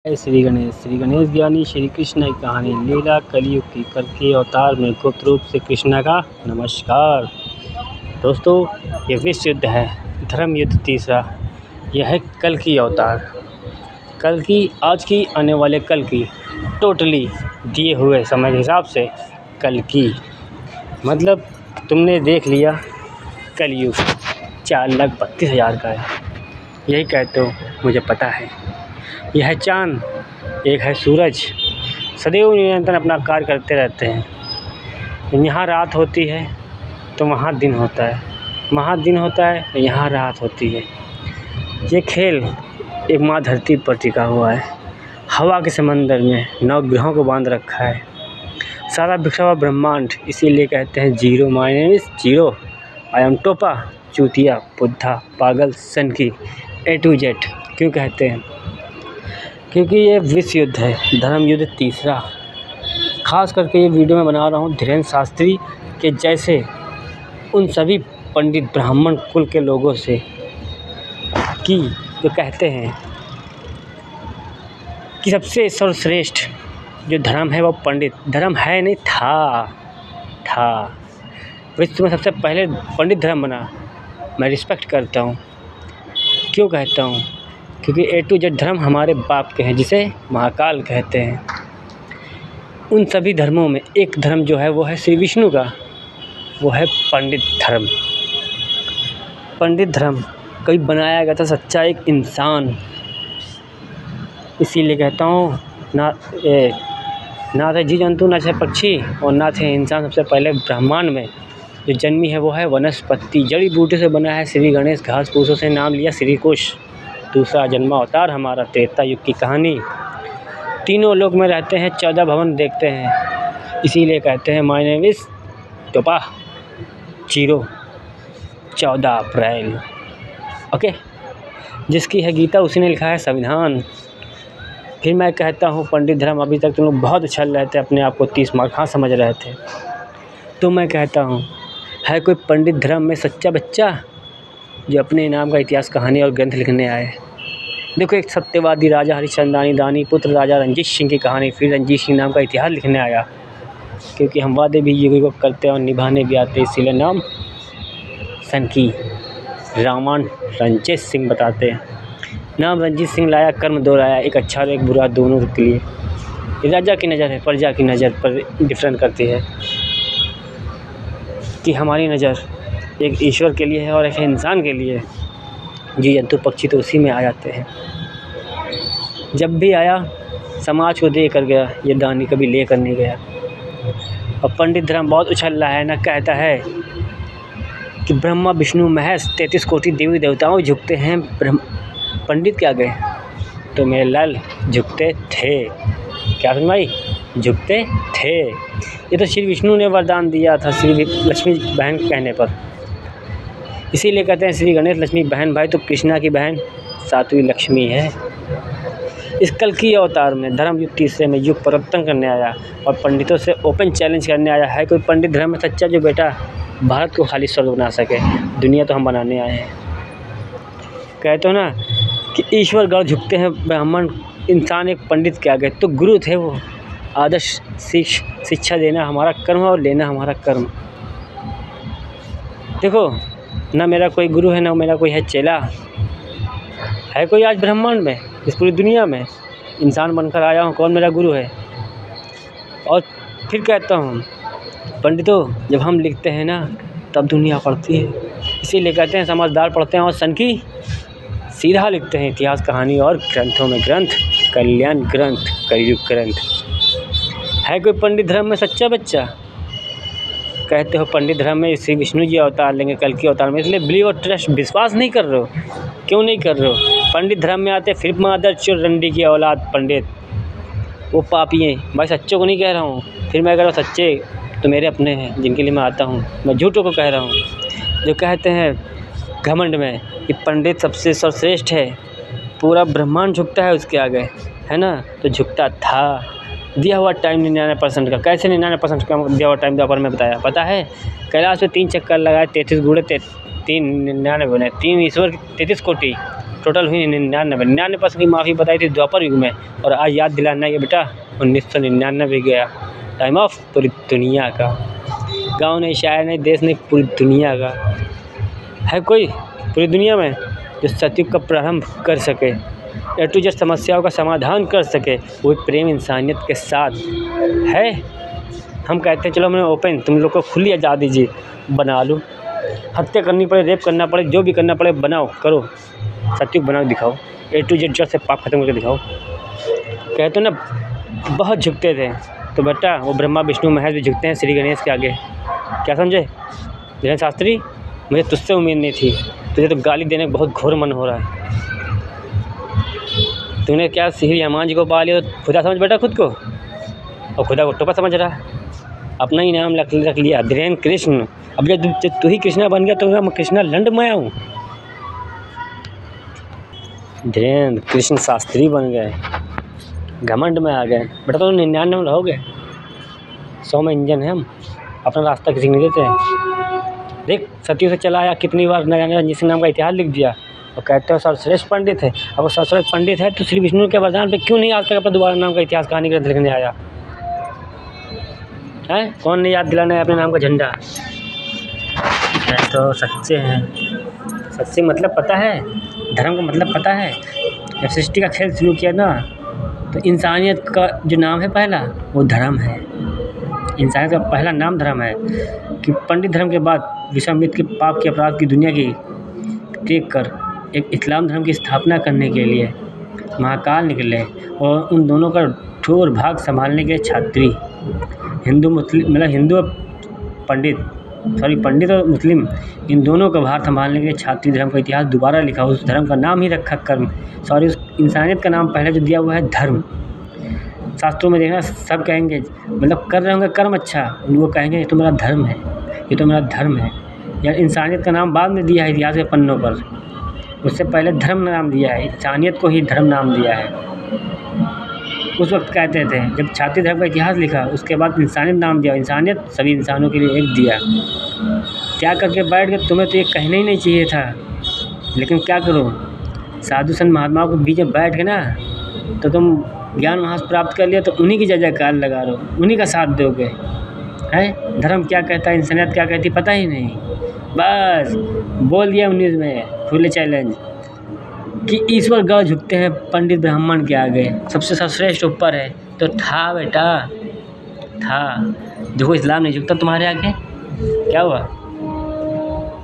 श्री गणेश ज्ञानी श्री कृष्ण की कहानी लीला कलयुग की कल्कि अवतार में गुप्त रूप से कृष्णा का नमस्कार। दोस्तों, ये विश्व युद्ध है, धर्म युद्ध तीसरा। यह है कल्कि अवतार। कल्कि आज की आने वाले कल्कि टोटली दिए हुए समय के हिसाब से कल्कि मतलब तुमने देख लिया कलयुग 4,32,000 का है। यही कहते हो, मुझे पता है। यह है चाँद, एक है सूरज, सदैव निरंतर अपना कार्य करते रहते हैं। यहाँ रात होती है तो वहाँ दिन होता है, वहाँ दिन होता है तो यहाँ रात होती है। ये खेल एक माँ धरती पर टिका हुआ है। हवा के समंदर में 9 ग्रहों को बांध रखा है। सारा बिखरा हुआ ब्रह्मांड, इसीलिए कहते हैं zero minus zero. I am टोपा, चूतिया, बुद्धा, पागल, सनकी, A to Z। क्यों कहते हैं? क्योंकि ये विश्व युद्ध है, धर्म युद्ध तीसरा। खास करके ये वीडियो मैं बना रहा हूँ धीरेन्द्र शास्त्री के जैसे उन सभी पंडित ब्राह्मण कुल के लोगों से कि जो कहते हैं कि सबसे सर्वश्रेष्ठ जो धर्म है वो पंडित धर्म है, नहीं था। विश्व में सबसे पहले पंडित धर्म बना। मैं रिस्पेक्ट करता हूँ। क्यों कहता हूँ? क्योंकि A to Z धर्म हमारे बाप के हैं, जिसे महाकाल कहते हैं। उन सभी धर्मों में एक धर्म जो है वो है श्री विष्णु का, वो है पंडित धर्म। पंडित धर्म कभी बनाया गया था सच्चा एक इंसान। इसीलिए कहता हूँ ना थे जीव जंतु, ना थे पक्षी और ना थे इंसान। सबसे पहले ब्रह्मांड में जो जन्मी है वो है वनस्पति, जड़ी बूटी से बना है श्री गणेश। घास फूसों से नाम लिया श्री कुश। दूसरा जन्म अवतार हमारा, त्रेता युग की कहानी। तीनों लोक में रहते हैं, 14 भवन देखते हैं। इसीलिए कहते हैं माय नेम इज़ टोपा, 14 अप्रैल। ओके, जिसकी है गीता उसी ने लिखा है संविधान। फिर मैं कहता हूँ पंडित धर्म। अभी तक तुम लोग बहुत उछल रहे थे, अपने आप को 30 मार्क हाँ समझ रहे थे। तो मैं कहता हूँ, है कोई पंडित धर्म में सच्चा बच्चा जो अपने नाम का इतिहास, कहानी और ग्रंथ लिखने आए? देखो, एक सत्यवादी राजा हरिश्चंद्रानी दानी पुत्र राजा रंजीत सिंह की कहानी। फिर रंजीत सिंह नाम का इतिहास लिखने आया, क्योंकि हम वादे भी युग युग करते हैं और निभाने भी आते, इसीलिए नाम सनकी रावण रंजीत सिंह बताते हैं। नाम रंजीत सिंह लाया, कर्म दोहराया, एक अच्छा और एक बुरा दोनों के लिए। ये राजा की नज़र है, प्रजा की नज़र पर डिफरेंट करती है कि हमारी नज़र एक ईश्वर के लिए है और एक इंसान के लिए। जीव जंतु पक्षी तो उसी में आ जाते हैं। जब भी आया समाज को दे कर गया, ये दानी कभी ले कर नहीं गया। और पंडित धर्म बहुत उछल रहा है ना, कहता है कि ब्रह्मा विष्णु महेश 33 कोटि देवी देवताओं झुकते हैं पंडित के आगे। तो मेरे लाल झुकते थे। क्या सुन भाई? झुकते थे। ये तो श्री विष्णु ने वरदान दिया था श्री लक्ष्मी बहन कहने पर। इसीलिए कहते हैं श्री गणेश लक्ष्मी बहन भाई, तो कृष्णा की बहन सातवीं लक्ष्मी है। इस कल्कि अवतार में धर्म युग तीसरे में युग परिवर्तन करने आया और पंडितों से ओपन चैलेंज करने आया। है कोई पंडित धर्म में सच्चा जो बेटा भारत को खाली स्वर्ग बना सके? दुनिया तो हम बनाने आए हैं। कहते हो ना कि ईश्वर गढ़ झुकते हैं ब्राह्मण इंसान एक पंडित के आगे। तो गुरु थे वो, आदर्श शिक्षा देना हमारा कर्म और लेना हमारा कर्म। देखो, ना मेरा कोई गुरु है, ना मेरा कोई है चेला। है कोई आज ब्रह्मांड में, इस पूरी दुनिया में इंसान बनकर आया हूँ, कौन मेरा गुरु है? और फिर कहता हूँ पंडितों, जब हम लिखते हैं ना तब दुनिया पढ़ती है। इसीलिए कहते हैं समझदार पढ़ते हैं और सनकी सीधा लिखते हैं इतिहास, कहानी और ग्रंथों में ग्रंथ, कल्याण ग्रंथ, कलयुग ग्रंथ। है कोई पंडित धर्म में सच्चा बच्चा? कहते हो पंडित धर्म में श्री विष्णु जी अवतार लेंगे कल्कि अवतार में, इसलिए बिलीव और ट्रस्ट विश्वास नहीं कर रहे हो। क्यों नहीं कर रहे हो? पंडित धर्म में आते फिर मादर चोर रंडी की औलाद पंडित, वो पापी हैं। भाई सच्चों को नहीं कह रहा हूँ। फिर मैं कह रहा हूँ सच्चे तो मेरे अपने हैं जिनके लिए मैं आता हूँ। मैं झूठों को कह रहा हूँ जो कहते हैं घमंड में कि पंडित सबसे सर्वश्रेष्ठ है, पूरा ब्रह्मांड झुकता है उसके आगे, है ना? तो झुकता था। दिया हुआ टाइम 99% का। कैसे 99% का दिया हुआ टाइम द्वापर में बताया? पता है, कैलाश पे 3 चक्कर लगाए, 33 गुणे 3 99 बने, 3 ईश्वर 33 कोटि टोटल हुई 99% की माफ़ी बताई थी द्वापर युग में, और आज याद दिलाना ये बेटा 1999 गया। टाइम ऑफ पूरी दुनिया का, गाँव नहीं, शहर नहीं, देश नहीं, पूरी दुनिया का। है कोई पूरी दुनिया में जो सतयुग का प्रारंभ कर सके, ए टू जेड समस्याओं का समाधान कर सके, वो प्रेम इंसानियत के साथ है। हम कहते हैं चलो मैंने ओपन, तुम लोग को खुली आज़ादी जी, बना लो, हत्या करनी पड़े, रेप करना पड़े, जो भी करना पड़े बनाओ, करो, सतयुग बनाओ, दिखाओ, ए टू जेड जड़ से पाप खत्म करके दिखाओ। कहते ना बहुत झुकते थे, तो बेटा वो ब्रह्मा विष्णु महेश भी झुकते हैं श्री गणेश के आगे। क्या समझे धीरेन्द्र शास्त्री? मुझे तुझसे उम्मीद नहीं थी, तुझे तो गाली देने का बहुत घोर मन हो रहा है। तूने क्या श्री हनुमान जी को पा लिया तो खुदा समझ बेटा खुद को, और खुदा को टोपा समझ रहा है, अपना ही नाम रख लिया धीरेन्द्र कृष्ण। अब जब तू ही कृष्णा बन गया तो मैं कृष्णा लंड में आऊँ, धीरेन्द्र कृष्ण शास्त्री बन गए, घमंड में आ गए। बेटा तो 99 में रहोगे, 100 में इंजन है। हम अपना रास्ता किसी को नहीं देते हैं। देख सतियों से चला आया, कितनी बार न जाने रणजीत सिंह नाम का इतिहास लिख दिया, और कहते हो सर्वश्रेष्ठ पंडित है। अब वो सर्वश्रेष्ठ पंडित है तो श्री विष्णु के वरदान पे क्यों नहीं आज तक अपना दोबारा नाम का इतिहास कहानी ग्रंथ लिखने आया है? कौन नहीं याद दिलाना है अपने नाम का झंडा? तो सच्चे हैं, सच्चे मतलब पता है, धर्म का मतलब पता है। जब सृष्टि का खेल शुरू किया ना, तो इंसानियत का जो नाम है पहला, वो धर्म है। इंसानियत का पहला नाम धर्म है कि पंडित धर्म के बाद विश्वामित्र के पाप के अपराध की दुनिया की देख कर एक इस्लाम धर्म की स्थापना करने के लिए महाकाल निकले, और उन दोनों का ठोर भाग संभालने के छात्री हिंदू मुस्लिम, मतलब हिंदू और पंडित, पंडित और मुस्लिम, इन दोनों का भार संभालने के लिए छात्री धर्म का इतिहास दोबारा लिखा। उस धर्म का नाम ही रखा कर्म, उस इंसानियत का नाम पहले जो दिया हुआ है धर्म। शास्त्रों में देखना सब कहेंगे, मतलब कर रहे होंगे कर्म अच्छा, वो कहेंगे ये तो मेरा धर्म है, ये तो मेरा धर्म है। या इंसानियत का नाम बाद में दिया है इतिहास के पन्नों पर, उससे पहले धर्म नाम दिया है, इंसानियत को ही धर्म नाम दिया है। उस वक्त कहते थे जब छात्री धर्म का इतिहास लिखा, उसके बाद इंसानियत नाम दिया, इंसानियत सभी इंसानों के लिए एक दिया। क्या करके बैठ गए? तुम्हें तो ये कहना ही नहीं चाहिए था, लेकिन क्या करो, साधु संत महात्माओं के बीच में बैठ गए ना, तो तुम ज्ञान वहाँ से प्राप्त कर लिया, तो उन्हीं की जय जयकार लगा रहो, उन्हीं का साथ दोगे। है धर्म क्या कहता है, इंसानियत क्या कहती, पता ही नहीं। बस बोल दिया 19 में खुले चैलेंज कि ईश्वर गौ झुकते हैं पंडित ब्राह्मण के आगे, सबसे सर्वश्रेष्ठ ऊपर है। तो था बेटा, था। देखो इस्लाम नहीं झुकता तुम्हारे आगे, क्या हुआ?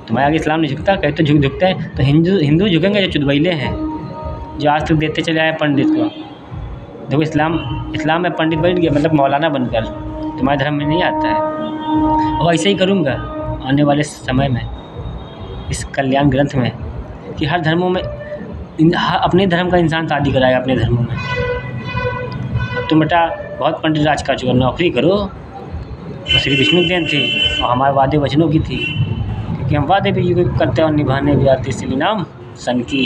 तुम्हारे आगे इस्लाम नहीं झुकता, कहते झुकते हैं तो हिंदू झुकेंगे जो चुदबैले हैं, जो आज तक देते चले आए पंडित को। देखो इस्लाम में पंडित बैठ गया, मतलब मौलाना बनकर, तुम्हारे धर्म में नहीं आता है। और ऐसे ही करूँगा आने वाले समय में, इस कल्याण ग्रंथ में, कि हर धर्मों में अपने धर्म का इंसान शादी कराएगा अपने धर्मों में। अब तुम बेटा बहुत पंडित राज कर चुका, नौकरी करो। तो श्री विष्णु की देन थी और हमारे वादे वचनों की थी, क्योंकि हम वादे भी करते और निभाने भी आते, इसलिए नाम सन की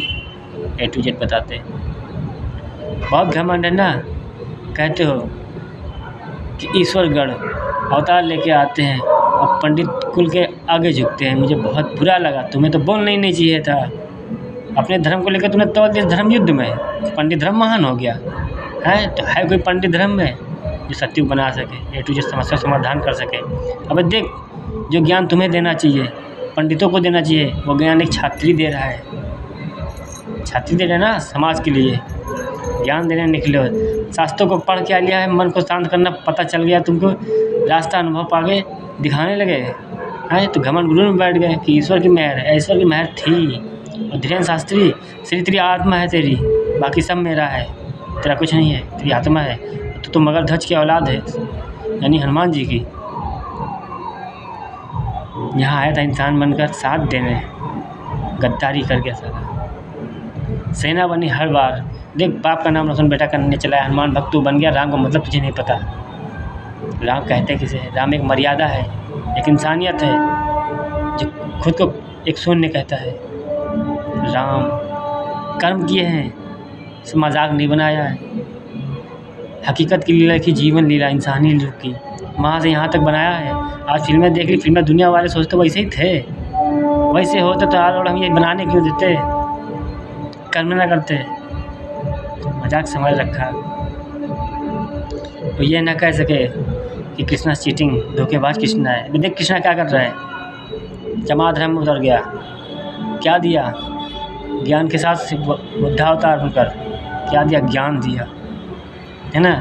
ए टू जेड बताते। बहुत घमंड है ना, कहते हो कि ईश्वरगढ़ अवतार लेके आते हैं और पंडित कुल के आगे झुकते हैं। मुझे बहुत बुरा लगा, तुम्हें तो बोलना ही नहीं चाहिए था। अपने धर्म को लेकर तुमने तोड़ दिया धर्म युद्ध में, पंडित धर्म महान हो गया है। तो है कोई पंडित धर्म में जो सत्युग बना सके, ए टू जेड समस्या समाधान कर सके? अब देख, जो ज्ञान तुम्हें देना चाहिए, पंडितों को देना चाहिए, वो ज्ञान एक छात्री दे रहा है। छात्री दे रहा है ना समाज के लिए, ज्ञान देने निकले हो। शास्त्रों को पढ़ के आ लिया है, मन को शांत करना पता चल गया तुमको, रास्ता अनुभव पागे दिखाने लगे हैं, तो घमंड गुरु में बैठ गए कि ईश्वर की मेहर है। ईश्वर की मेहर थी, और धीरेन्द्र शास्त्री श्री तेरी आत्मा है, तेरी बाकी सब मेरा है, तेरा कुछ नहीं है, तेरी आत्मा है। तो तुम मगरध्वज की औलाद है, यानी हनुमान जी की। यहाँ आया था इंसान बनकर साथ देने, गद्दारी करके सारा सेना बनी हर बार। देख बाप का नाम रोशन बेटा करने चला है, हनुमान भक्त तू बन गया, राम का मतलब तुझे नहीं पता। राम कहते किसे? राम एक मर्यादा है, एक इंसानियत है, जो खुद को एक शून्य कहता है। राम कर्म किए हैं, मजाक नहीं बनाया है, हकीकत की लीला की, जीवन लीला इंसानी रूप की, वहाँ से यहाँ तक बनाया है। आज फिल्में देख ली, फिल्में दुनिया वाले सोचते वैसे ही थे, वैसे होते तो यार और हम ये बनाने क्यों देते? कर्म ना करते, मजाक समझ रखा। तो ये ना कह सके कि कृष्णा चीटिंग धोखेबाज कृष्णा है। देख कृष्णा क्या कर रहा है, जमाधर्म में उतर गया, क्या दिया, ज्ञान के साथ बुद्धावतार बनकर क्या दिया, ज्ञान दिया, है ना,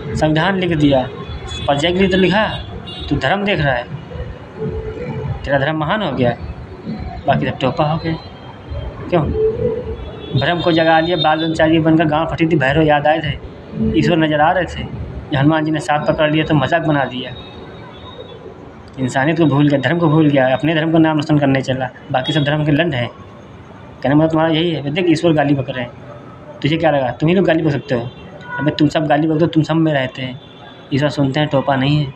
संविधान लिख दिया, प्रजा के लिए तो लिखा, तू धर्म देख रहा है, तेरा धर्म महान हो गया, बाकी सब टोपा हो गए। क्यों भ्रम को जगा लिया, बाल ब्रह्मचारी बनकर गाँव फटी थी, भैरव याद आए थे, ईश्वर नजर आ रहे थे, हनुमान जी ने साथ पकड़ लिया तो मजाक बना दिया। इंसानियत को भूल गया, धर्म को भूल गया, अपने धर्म का नाम रोशन करने चला, बाकी सब धर्म के लंड हैं। कहने मतलब तुम्हारा यही है। देख ईश्वर गाली बक रहे हैं, तुझे क्या लगा तुम ही लोग गाली बक सकते हो? अबे तुम सब गाली बक दो, तुम सब में रहते हैं, ईश्वर सुनते हैं, टोपा नहीं है।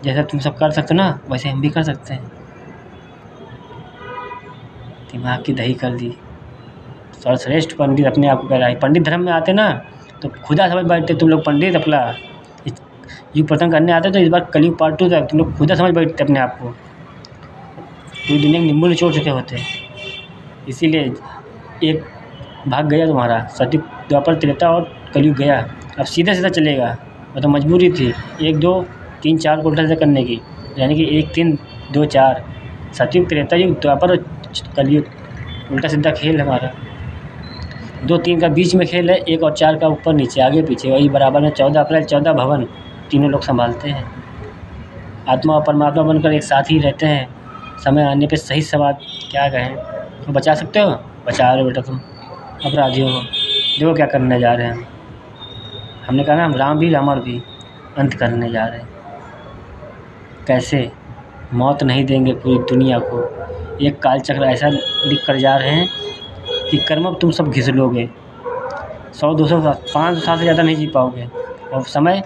जैसा तुम सब कर सकते हो ना, वैसे हम भी कर सकते हैं। दिमाग की दही कर दी। सर्वश्रेष्ठ पंडित अपने आप को कह रहा है। पंडित धर्म में आते ना तो खुदा समझ बैठते तुम लोग पंडित अपना युग प्रतन करने आते, तो इस बार कलयुग पार्ट 2 तक तुम लोग खुदा समझ बैठते अपने आप को, पूरी दुनिया के नींबू निचोड़ चुके होते। इसीलिए एक भाग गया तुम्हारा, सतयुग द्वापर त्रेता और कलयुग गया, अब सीधा सीधा चलेगा। वो तो मजबूरी थी 1 2 3 4 को उल्टा सीधा करने की, यानी कि 1 3 2 4 सतयुग त्रेता युग द्वापर और कलयुग, उल्टा सीधा खेल हमारा। 2 3 का बीच में खेल है, 1 और 4 का ऊपर नीचे आगे पीछे, वही बराबर में 14 अप्रैल 14 भवन, तीनों लोग संभालते हैं। आत्मा और परमात्मा बनकर एक साथ ही रहते हैं। समय आने पे सही सवाल क्या कहें, तो बचा सकते हो, बचा रहे हो बेटा तुम अपराधियों को। देखो क्या करने जा रहे हैं हमने कहा ना, हम राम भी रावण भी अंत करने जा रहे हैं। कैसे? मौत नहीं देंगे पूरी दुनिया को, एक कालचक्र ऐसा लिख कर जा रहे हैं कि कर्म तुम सब घिस लोगे, 100 200 500 साल से ज़्यादा नहीं जी पाओगे। और समय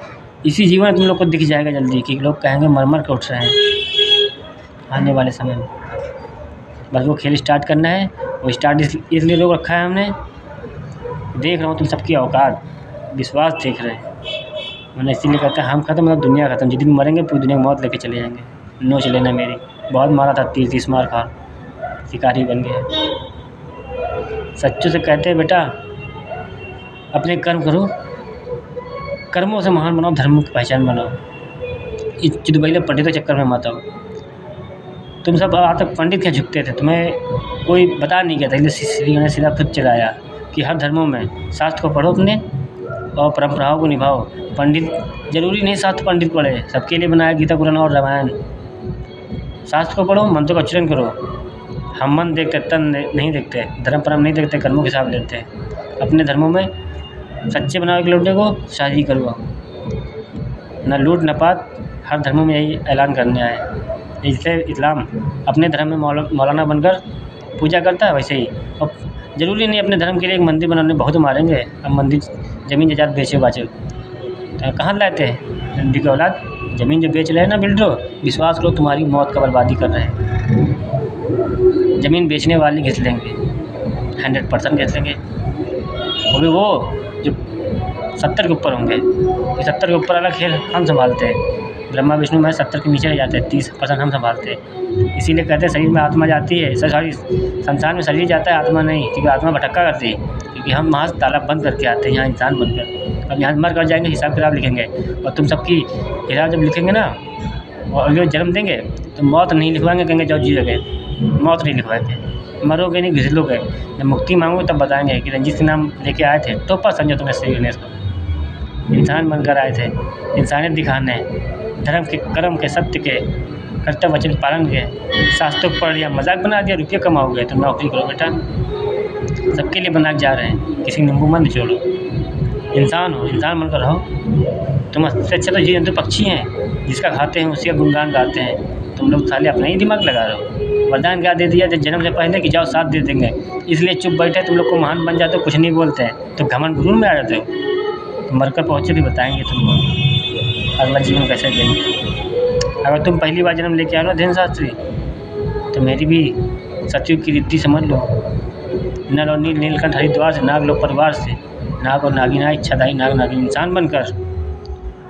इसी जीवन में तुम लोग को दिख जाएगा जल्दी कि लोग कहेंगे मर मर के उठ रहे हैं आने वाले समय में। बस वो खेल स्टार्ट करना है, वो स्टार्ट इसलिए रोक रखा है हमने। देख रहा हूँ तुम सबकी औकात, विश्वास देख रहे हैं, मैंने इसीलिए कहता है हम खत्म मतलब दुनिया खत्म, जितनी मरेंगे पूरी दुनिया की मौत लेके चले जाएंगे। नोच लेना मेरी, बहुत मारा था 30 मार खा, शिकारी बन गया। सच्चों से कहते हैं बेटा अपने कर्म करो, कर्मों से महान बनाओ, धर्म की पहचान बनाओ, इस चिदबैले पंडित के चक्कर में मत आओ। तुम सब आज तक पंडित क्या झुकते थे, तुम्हें कोई बता नहीं गया था, इसलिए श्री गणेश सीधा खुद चलाया कि हर धर्मों में शास्त्र को पढ़ो अपने और परंपराओं को निभाओ। पंडित जरूरी नहीं शास्त्र पंडित पढ़े, सबके लिए बनाया गीता कुरान और रामायण। शास्त्र को पढ़ो, मंत्रों का उच्चारण करो। हम मन देखते तन नहीं देखते, धर्म परम नहीं देखते, कर्मों के हिसाब लेते हैं। अपने धर्मों में सच्चे बनाओ एक लौटे को, शादी करवाओ, न लूट न पात, हर धर्मों में यही ऐलान करने आए। जैसे इस्लाम अपने धर्म में मौलाना बनकर पूजा करता है, वैसे ही अब ज़रूरी नहीं अपने धर्म के लिए एक मंदिर बनाने बहुत मारेंगे। अब मंदिर ज़मीन जायदाद बेचे बाचे तो कहाँ लाते हैं, रंडी के औलाद ज़मीन जो बेच रहे हैं ना बिल्डरो, विश्वास करो तुम्हारी मौत का बर्बादी कर रहे हैं। ज़मीन बेचने वाले घिस लेंगे, 100% घिस लेंगे, वो भी वो जो 70 के ऊपर होंगे। 70 के ऊपर वाला खेल हम संभालते हैं, ब्रह्मा विष्णु में 70 के नीचे रह जाते हैं, 30% हम संभालते हैं। इसीलिए कहते हैं शरीर में आत्मा जाती है, सॉरी संसार में शरीर जाता है, आत्मा नहीं, क्योंकि आत्मा भटक्का करती है, क्योंकि हम वहाँ से ताला बंद करके आते हैं यहाँ इंसान बनकर। अब यहाँ मर कर जाएंगे, हिसाब किताब लिखेंगे, और तुम सबकी हिसाब जब लिखेंगे ना और अगले जन्म देंगे तो मौत नहीं लिखवाएंगे, कहेंगे जाओ जी लगे, मौत नहीं लिखवाएंगे, मरोगे नहीं घिस लोगे। जब मुक्ति मांगोगे तब बताएंगे कि रंजीत सिंह नाम लेके आए थे, टोपा समझो तुम्हें श्री गणेश को, इंसान बनकर आए थे इंसानियत दिखाने, धर्म के कर्म के सत्य के कर्तव्य वचन पालन के, शास्त्रों को पढ़ लिया, मजाक बना दिया, रुपये कमाओगे तो नौकरी करो बेटा, सबके लिए बना के जा रहे हैं, किसी नींबू मत निचोड़ो, इंसान हो, इंसान बनकर रहो। तुम सबसे अच्छा तो जीव जंतु पक्षी हैं, जिसका खाते हैं उसी का गुणगान गाते हैं, तुम लोग साले अपना ही दिमाग लगा रहे हो। वरदान क्या दे दिया जन्म से पहले कि जाओ साथ दे देंगे, इसलिए चुप बैठे, तुम लोग को महान बन जाते हो, कुछ नहीं बोलते हैं तो घमंड गुरूर में आ जाते हो। तो मरकर पहुँचे भी बताएंगे तुमको अगला जीवन कैसे देंगे। अगर तुम पहली बार जन्म लेके आए ना धीरेन्द्र शास्त्री, तो मेरी भी सतयुग की रीति समझ लो। नल और नील नीलकंठ हरिद्वार से, नाग लोग परिवार से, नाग और नागिना इच्छादायी नाग नागिन इंसान बनकर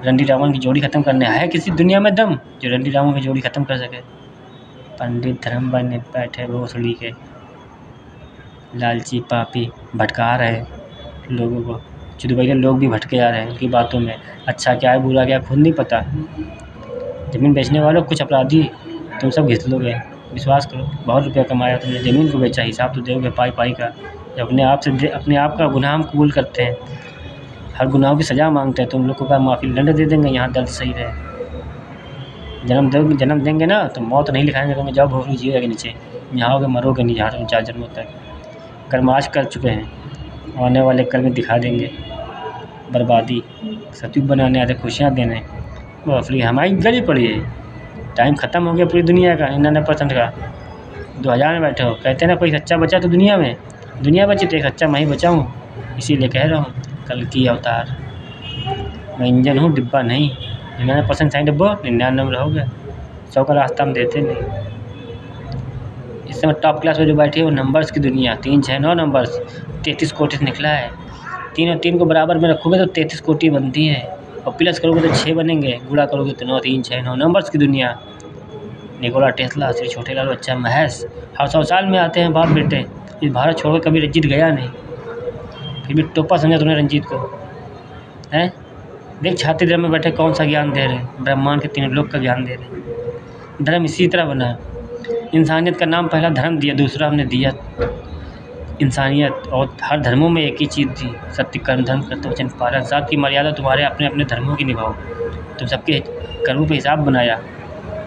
रंडी रावण की जोड़ी ख़त्म करने है किसी दुनिया में दम जो रंडी रावण की जोड़ी ख़त्म कर सके। पंडित धर्म बनने बैठे भोसड़ी के, लालची पापी भटका रहे हैं लोगों को। चुदबैले लोग भी भटके जा रहे हैं उनकी बातों में। अच्छा क्या है बुरा क्या खुद नहीं पता। ज़मीन बेचने वालों कुछ अपराधी तुम सब घिस लोगे। विश्वास करो, बहुत रुपया कमाया तुमने, ज़मीन को बेचा, हिसाब तो दोगे पाई पाई का। जब अपने आप का गुनाह हम कबूल करते हैं, हर गुनाहों की सज़ा मांगते हैं, तुम लोग को क्या माफ़ी दंड दे देंगे? यहाँ दर्द सही रहे। जन्म देंगे ना तो मौत नहीं लिखाएंगे तुम्हें, जाओ भोसड़ी जिएगा के नीचे, यहाँ होगे मरोगे नहीं, जहाँ तुम 4 जन्मों तक कर्म आज कर चुके हैं, आने वाले कल में दिखा देंगे बर्बादी। सतयुग बनाने आते, खुशियाँ देने। भोसड़ी हमारी गली पड़ी है, टाइम ख़त्म हो गया पूरी दुनिया का 99% का। 2000 में बैठे हो, कहते हैं ना कोई सच्चा बचा तो दुनिया बची, तो एक सच्चा मैं ही बचा हूँ। इसीलिए कह रहा हूँ कल की अवतार। मैं इंजन हूँ, डिब्बा नहीं। 99% सही डिब्बा, 99 में रहोगे। 100 का रास्ता हम देते नहीं। इस समय टॉप क्लास में जो बैठी है वो नंबर्स की दुनिया, 3 6 9 नंबर्स, 33 कोटि से निकला है। 3 और 3 को बराबर में रखोगे तो 33 कोटि बनती है, और प्लस करोगे तो 6 बनेंगे, गुणा करोगे तो 9 3 6 9 नंबर्स की दुनिया। निकोला टेस्ला, श्री छोटेलाल बच्चा महेश हर 100 साल में आते हैं बाप बेटे। इस भारत छोड़ कभी रंजीत गया नहीं, फिर भी टोपा समझा तूने रंजीत को, हैं? देख छाती धर्म में बैठे कौन सा ज्ञान दे रहे हैं, ब्रह्मांड के 3 लोक का ज्ञान दे रहे हैं। धर्म इसी तरह बना है, इंसानियत का नाम पहला धर्म दिया, दूसरा हमने दिया इंसानियत। और हर धर्मों में एक ही चीज़ थी, सत्य कर्म धर्म कर्तव्य वचन पालन। सबकी मर्यादा तुम्हारे अपने अपने धर्मों की निभाओ। तुम सबके कर्मों पे हिसाब बनाया,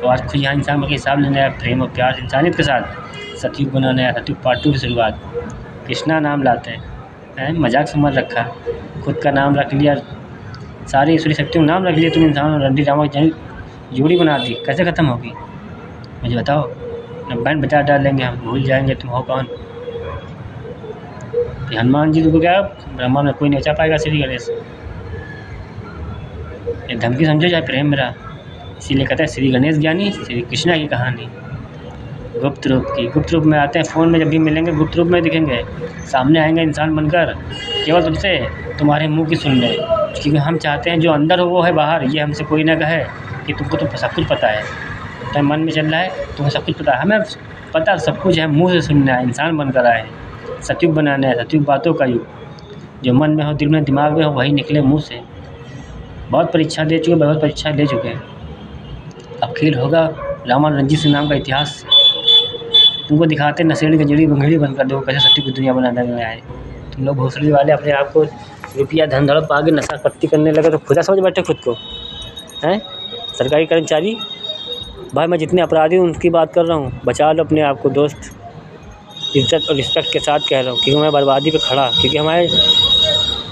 तो आज खुद यहाँ इंसान के हिसाब लेने आया, प्रेम और प्यार इंसानियत के साथ सतयुग बनाने आया। सतयुग पार्ट 2 की शुरुआत, कृष्णा नाम लाते हैं, मजाक समझ रखा, खुद का नाम रख लिया, सारी ईश्वरी शक्तियों का नाम रख लिया तुम इंसान, और रंडी रामा की जोड़ी बना दी। कैसे ख़त्म होगी मुझे बताओ? न बैंड बचा डालेंगे हम, भूल जाएंगे तुम हो कौन। हनुमान जी को क्या ब्रह्मांड में कोई नहीं बचा पाएगा श्री गणेश। ये धमकी समझो चाहे प्रेम मेरा, इसीलिए कहते हैं श्री गणेश ज्ञानी, श्री कृष्णा की कहानी। गुप्त रूप की, गुप्त रूप में आते हैं, फ़ोन में जब भी मिलेंगे गुप्त रूप में दिखेंगे, सामने आएंगे इंसान बनकर, केवल तुमसे तुम्हारे मुंह की सुन ले। क्योंकि हम चाहते हैं जो अंदर हो वो है बाहर, ये हमसे कोई ना कहे कि तुमको तो सब कुछ पता है, तो मन में चल रहा है तुम्हें सब कुछ पता है, हमें पता सब कुछ है, मुँह से सुनना है, इंसान बनकर आए हैं, सतयुग बनाना है, सतयुग बातों का युग। जो मन में हो, दिल में, दिमाग में हो, वही निकले मुँह से। बहुत परीक्षा दे चुके, बहुत परीक्षा ले चुके हैं, अब खेल होगा रामायण रंजीत सिंह नाम का इतिहास। तुमको दिखाते नशेड़ी गंजेड़ी बंगड़ी बनकर दो कैसे सत्य की दुनिया बनाने में आए। तुम लोग भोसड़ी वाले अपने आप को रुपया धन दौलत पा के नशा पत्ती करने लगे तो खुदा समझ बैठे खुद को, हैं? सरकारी कर्मचारी भाई, मैं जितने अपराधी हूँ उनकी बात कर रहा हूँ, बचा लो अपने आप को दोस्त, इज्जत और रिस्पेक्ट के साथ कह रहा हूँ, क्योंकि मैं बर्बादी पे खड़ा, क्योंकि हमारे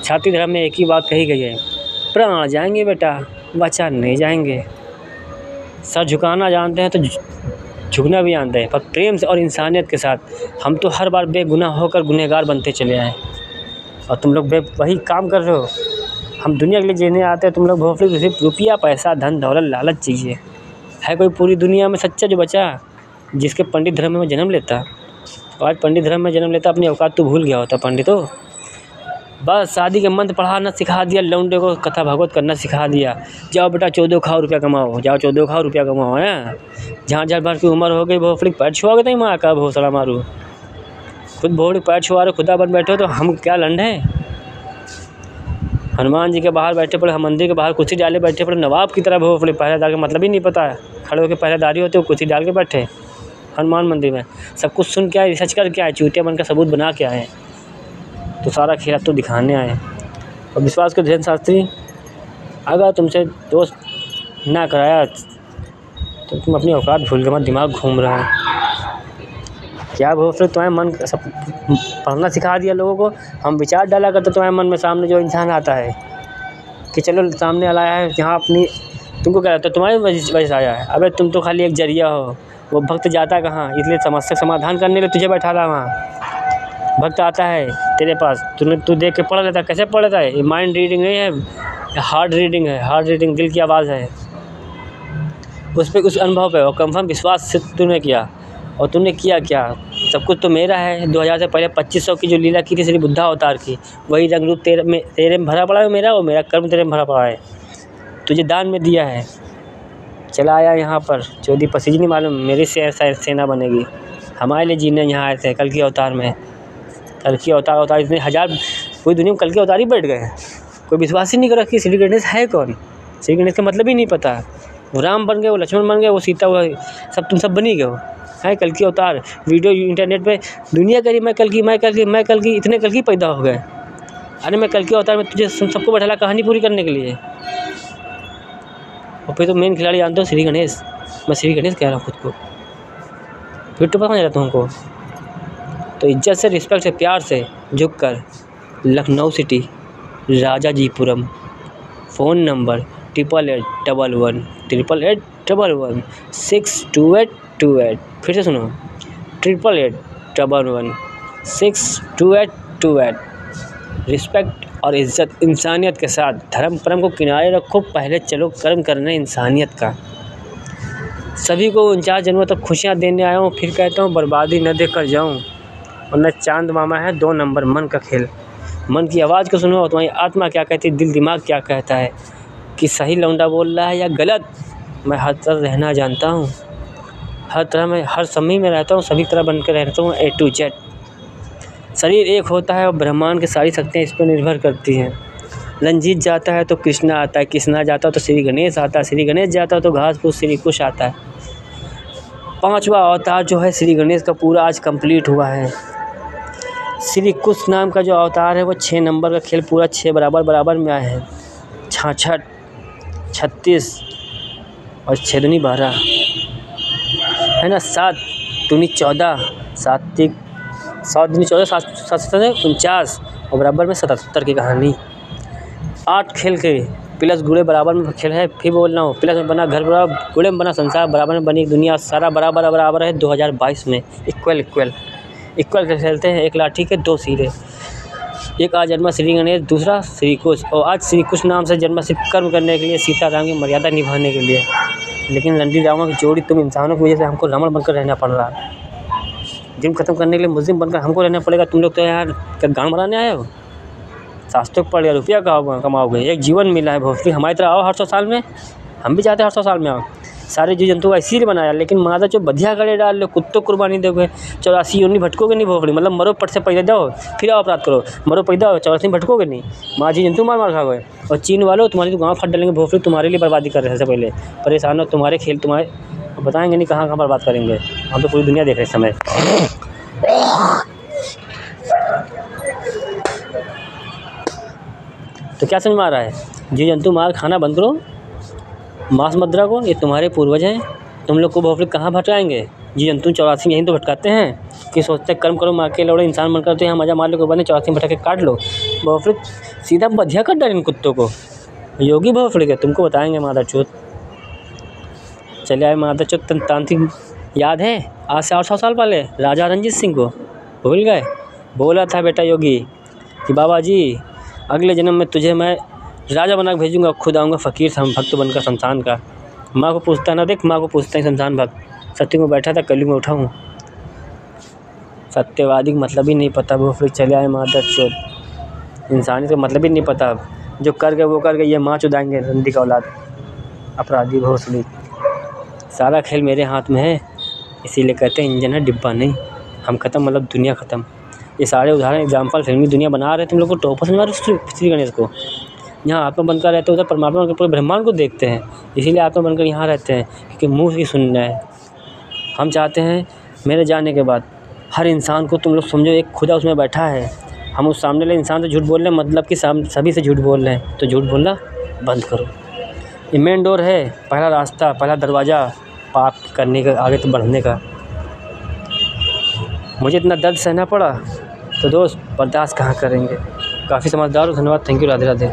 छाती धर्म में एक ही बात कही गई है, प्राण जाएंगे बेटा, बचा नहीं जाएंगे। सर झुकाना जानते हैं तो झुकना भी जानते हैं, पर प्रेम से और इंसानियत के साथ। हम तो हर बार बेगुनाह होकर गुनहगार बनते चले आए, और तुम लोग वही काम कर रहे हो। हम दुनिया के लिए जीने आते हैं, तुम लोग भोसड़ी सिर्फ रुपया पैसा धन दौलत लालच चाहिए। है कोई पूरी दुनिया में सच्चा जो बचा जिसके पंडित धर्म में जन्म लेता? और आज पंडित धर्म में जन्म लेता, अपनी औकात तो भूल गया होता पंडित हो। बस शादी के मंत्र पढ़ाना सिखा दिया, लौंडे को कथा भागवत करना सिखा दिया, जाओ बेटा 14 खाओ रुपया कमाओ, जाओ 14 खाओ रुपया कमाओ, है जहाँ जहाँ भर की उम्र हो गई भोसड़ी पैर छुआओगे नहीं, माँ का भोसड़ा मारू, खुद भोसड़ी पैर छुआ रहे खुदा बन बैठे हो, तो हम क्या लंडे हैं? हनुमान जी के बाहर बैठे पड़े, हम मंदिर के बाहर कुर्सी डाले बैठे पड़े, नवाब की तरह भोसड़ी पहरेदार का मतलब ही नहीं पता है, खड़े होकर पहरेदारी होते हो, कुर्सी डाल के बैठे हनुमान मंदिर में, सब कुछ सुन के आए, रिसर्च कर क्या है, चूतिया बनकर सबूत बना के आए, तो सारा खेल अब तो दिखाने आए। और विश्वास के धीरेन शास्त्री, अगर तुमसे दोस्त ना कराया तो तुम अपनी औकात भूल गए, मत दिमाग घूम रहा है क्या भोसड़ी? तुम्हारे मन सब पढ़ना सिखा दिया लोगों को, हम विचार डाला करते तुम्हारे मन में, सामने जो इंसान आता है कि चलो सामने आया है जहाँ अपनी, तुमको क्या लगता है तुम्हारी वजह से आया है? अबे तुम तो खाली एक जरिया हो, वो भक्त जाता कहाँ, इसलिए समस्या समाधान करने के लिए तुझे बैठा रहा वहाँ। भक्त आता है तेरे पास, तू देख के पढ़ लेता, कैसे पढ़ लेता है? ये माइंड रीडिंग नहीं है, हार्ड रीडिंग है, हार्ड रीडिंग दिल की आवाज़ है, उस पर उस अनुभव पे और कंफर्म विश्वास से तूने किया। और तूने किया क्या? सब कुछ तो मेरा है। 2000 से पहले 2500 की जो लीला की थी श्री बुद्धा अवतार की, वही रंग रूप तेरे में भरा पड़ा है मेरा, और मेरा कर्म तेरे में भरा पड़ा है, तुझे दान में दिया है। चला आया यहाँ पर, चौधरी पसीज नहीं मालूम, मेरी सेना बनेगी, हमारे लिए जीने यहाँ आए थे कल की अवतार में। कल की अवतार इतने हज़ार, पूरी दुनिया में कल के अवतार ही बैठ गए हैं। कोई विश्वास ही नहीं कर रहा कि श्री गणेश है कौन। श्री गणेश का मतलब ही नहीं पता। वो राम बन गए, वो लक्ष्मण बन गए, वो सीता, वो सब तुम सब बनी गए हो। है कल की अवतार, वीडियो इंटरनेट पे दुनिया करी मैं कल की, इतने कल की पैदा हो गए। अरे मैं कल की अवतार में तुझे सबको बैठाला कहानी पूरी करने के लिए। और फिर तो मेन खिलाड़ी जानते हो श्री गणेश, मैं श्री गणेश कह रहा हूँ खुद को, फिर तो पता नहीं रहता तुमको। तो इज्जत से, रिस्पेक्ट से, प्यार से झुक कर Lucknow city, Rajajipuram, phone number 8811 62828। फिर से सुनो 8811 62828। रिस्पेक्ट और इज़्ज़त, इंसानियत के साथ। धर्म परम को किनारे रखो, पहले चलो कर्म करने इंसानियत का। सभी को 49 जनवरी तक खुशियाँ देने आया हूँ, फिर कहता हूँ बर्बादी न देख कर जाऊँ। और न चांद मामा है 2 नंबर मन का खेल। मन की आवाज़ को सुनो, तुम्हारी आत्मा क्या कहती है, दिल दिमाग क्या कहता है, कि सही लौंडा बोल रहा है या गलत। मैं हर तरह रहना जानता हूँ, हर तरह में, हर समय में रहता हूँ, सभी तरह बनकर रहता हूँ, A to Z। शरीर एक होता है और ब्रह्मांड की सारी शक्तियाँ इस पर निर्भर करती हैं। रंजीत जाता है तो कृष्णा आता है, कृष्णा जाता है तो श्री गणेश आता है, श्री गणेश जाता है तो घास फूस श्री कुश आता है। 5वां अवतार जो है श्री गणेश का पूरा आज कंप्लीट हुआ है। श्री कुश नाम का जो अवतार है वो 6 नंबर का खेल पूरा 6 बराबर में आए हैं। 66, 36 और 6 दूनी 12 है ना, 7 दूनी 14, 7 दूनी 14, 7 49 और बराबर में 77 की कहानी। 8 खेल के प्लस गुणे बराबर में खेल है। फिर बोल रहा हूँ, प्लस में बना घर बराबर, गुणे में बना संसार, बराबर में बनी दुनिया, सारा बराबर है। 2022 में इक्वल खेलते हैं। एक लाठी के 2 सिरे। एक आज जन्मा श्री गणेश, दूसरा श्री कुश। और आज श्री कुश नाम से जन्मा सिर्फ कर्म करने के लिए, सीताराम की मर्यादा निभाने के लिए। लेकिन रंडी रावण की जोड़ी तुम इंसानों की वजह से हमको रावण बनकर रहना पड़ रहा है। दिन खत्म करने के लिए मुस्लिम बनकर हमको रहना पड़ेगा। तुम लोग तो यार क्या गाँव बनाने आए हो, शास्त्रों पढ़ लिया, रुपया कमाओगे। एक जीवन मिला है भोसड़ी, हमारी तरह आओ हर 100 साल में। हम भी चाहते हैं हर 100 साल में आओ। सारे जीव जंतु इसीलिए बनाया, लेकिन मादा जो बधिया गले डाल लो, कुत्तों कुर्बानी दोगे, 84 योनि भटकोगे नहीं भोसड़ी। मतलब मरो पट से पैदा जाओ, फिर आओ अपराध करो, मरो पैदा हो, 84 भटकोगे नहीं। माँ जीव जंतु मार खाओगे। और चीन वालों तुम्हारी तो गाँव फट डालेंगे भोसड़ी, तुम्हारे लिए बर्बादी कर रहे हैं। सबसे पहले परेशान हो, तुम्हारे खेल तुम्हारे बताएंगे नहीं कहाँ बर्बाद करेंगे। हम तो पूरी दुनिया देख रहे इस समय। तो क्या समझ में आ रहा है, जीव जंतु मार खाना बंद करो, मांस मदिरा को। ये तुम्हारे पूर्वज हैं, तुम लोग को भोसड़ी कहाँ भटकाएंगे। जीव जंतु 84 यहीं तो भटकाते हैं कि सोचते कर्म करो, माँ के लौड़े इंसान बनकर तो यहाँ मजा मार लो, को बने 84 भटका के काट लो। भोसड़ी सीधा बधिया कर डाले इन कुत्तों को। योगी भोसड़ी के तुमको बताएंगे मादा चोत। चले आए मादा चोत तांत्रिक। याद है आज से 800 साल पहले राजा रंजीत सिंह को भूल गए। बोला था बेटा योगी कि बाबा जी अगले जन्म में तुझे मैं राजा बना के भेजूँगा, खुद आऊँगा फ़कीर भक्त बनकर शमशान का। माँ को पूछता ना, देख माँ को पूछता है शमशान भक्त। सत्य में बैठा था, कलयुग में उठा हूँ। सत्यवादी का मतलब ही नहीं पता, वो फिर चले आए मादर चोद। इंसानियत का मतलब ही नहीं पता, जो कर गए वो कर गए। ये माँ चुदाएंगे रंडी का औलाद, अपराधी भोसड़ी। सारा खेल मेरे हाथ में है, इसीलिए कहते हैं इंजन है डिब्बा नहीं। हम ख़त्म मतलब दुनिया ख़त्म। ये सारे उदाहरण एग्जाम्पल फिल्मी दुनिया बना रहे, तुम लोग को टॉपर समझा रहे श्री गणेश को। यहाँ आत्मा बनकर रहते हैं, उधर परमात्मा बनकर पूरे ब्रह्मांड को देखते हैं, इसीलिए आत्मा बनकर यहाँ रहते हैं, क्योंकि मुँह ही सुनना है। हम चाहते हैं मेरे जाने के बाद हर इंसान को तुम लोग समझो एक खुदा उसमें बैठा है। हम उस सामने वाले इंसान से झूठ बोल रहे हैं, मतलब कि सभी से झूठ बोल रहे हैं, तो झूठ बोलना बंद करो। ये मेन डोर है, पहला रास्ता, पहला दरवाज़ा पाप करने का, आगे तो बढ़ने का। मुझे इतना दर्द सहना पड़ा तो दोस्त बर्दाश्त कहाँ करेंगे। काफ़ी समझदार हो, धन्यवाद, थैंक यू, राधे राधे।